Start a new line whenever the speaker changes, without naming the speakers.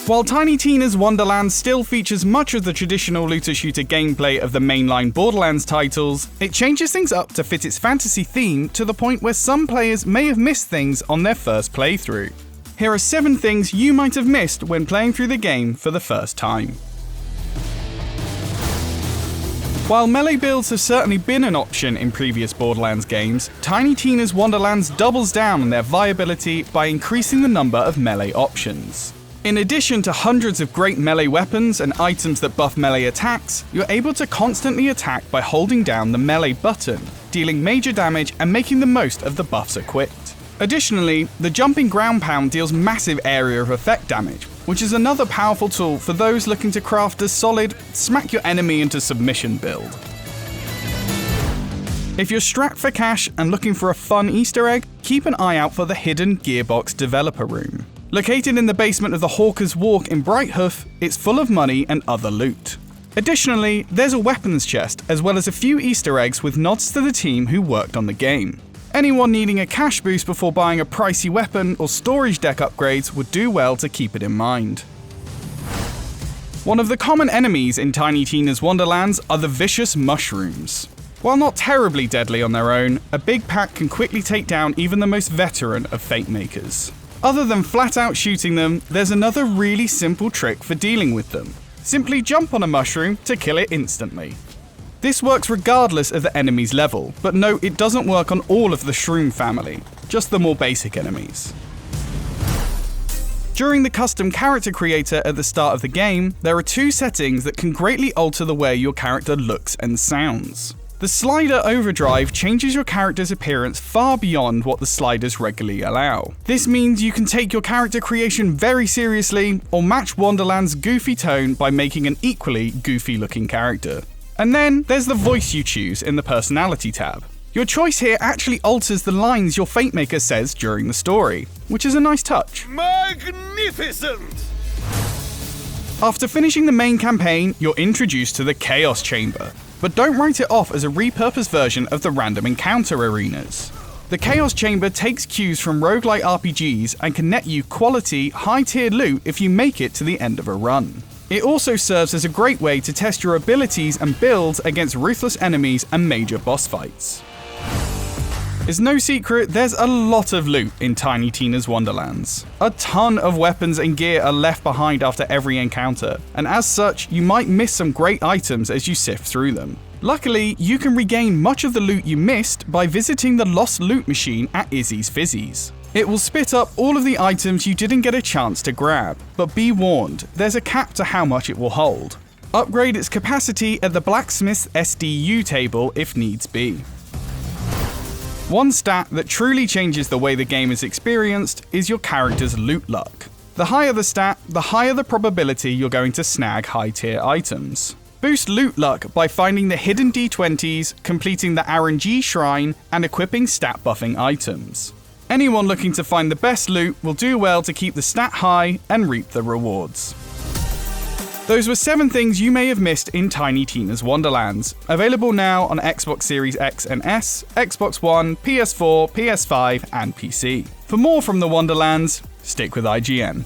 While Tiny Tina's Wonderlands still features much of the traditional looter-shooter gameplay of the mainline Borderlands titles, it changes things up to fit its fantasy theme to the point where some players may have missed things on their first playthrough. Here are 7 things you might have missed when playing through the game for the first time. While melee builds have certainly been an option in previous Borderlands games, Tiny Tina's Wonderlands doubles down on their viability by increasing the number of melee options. In addition to hundreds of great melee weapons and items that buff melee attacks, you're able to constantly attack by holding down the melee button, dealing major damage and making the most of the buffs equipped. Additionally, the jumping ground pound deals massive area of effect damage, which is another powerful tool for those looking to craft a solid, smack your enemy into submission build. If you're strapped for cash and looking for a fun Easter egg, keep an eye out for the hidden Gearbox developer room. Located in the basement of the Hawker's Walk in Brighthoof, it's full of money and other loot. Additionally, there's a weapons chest, as well as a few Easter eggs with nods to the team who worked on the game. Anyone needing a cash boost before buying a pricey weapon or storage deck upgrades would do well to keep it in mind. One of the common enemies in Tiny Tina's Wonderlands are the vicious mushrooms. While not terribly deadly on their own, a big pack can quickly take down even the most veteran of fate makers. Other than flat out shooting them, there's another really simple trick for dealing with them. Simply jump on a mushroom to kill it instantly. This works regardless of the enemy's level, but note it doesn't work on all of the Shroom family, just the more basic enemies. During the custom character creator at the start of the game, there are 2 settings that can greatly alter the way your character looks and sounds. The slider overdrive changes your character's appearance far beyond what the sliders regularly allow. This means you can take your character creation very seriously, or match Wonderland's goofy tone by making an equally goofy looking character. And then there's the voice you choose in the personality tab. Your choice here actually alters the lines your fate maker says during the story, which is a nice touch.
Magnificent!
After finishing the main campaign, you're introduced to the Chaos Chamber. But don't write it off as a repurposed version of the random encounter arenas. The Chaos Chamber takes cues from roguelike RPGs and can net you quality, high-tier loot if you make it to the end of a run. It also serves as a great way to test your abilities and builds against ruthless enemies and major boss fights. It's no secret there's a lot of loot in Tiny Tina's Wonderlands. A ton of weapons and gear are left behind after every encounter, and as such, you might miss some great items as you sift through them. Luckily, you can regain much of the loot you missed by visiting the Lost Loot Machine at Izzy's Fizzy's. It will spit up all of the items you didn't get a chance to grab, but be warned, there's a cap to how much it will hold. Upgrade its capacity at the Blacksmith's SDU table if needs be. One stat that truly changes the way the game is experienced is your character's loot luck. The higher the stat, the higher the probability you're going to snag high-tier items. Boost loot luck by finding the hidden D20s, completing the RNG shrine, and equipping stat buffing items. Anyone looking to find the best loot will do well to keep the stat high and reap the rewards. Those were 7 things you may have missed in Tiny Tina's Wonderlands. Available now on Xbox Series X and S, Xbox One, PS4, PS5, and PC. For more from the Wonderlands, stick with IGN.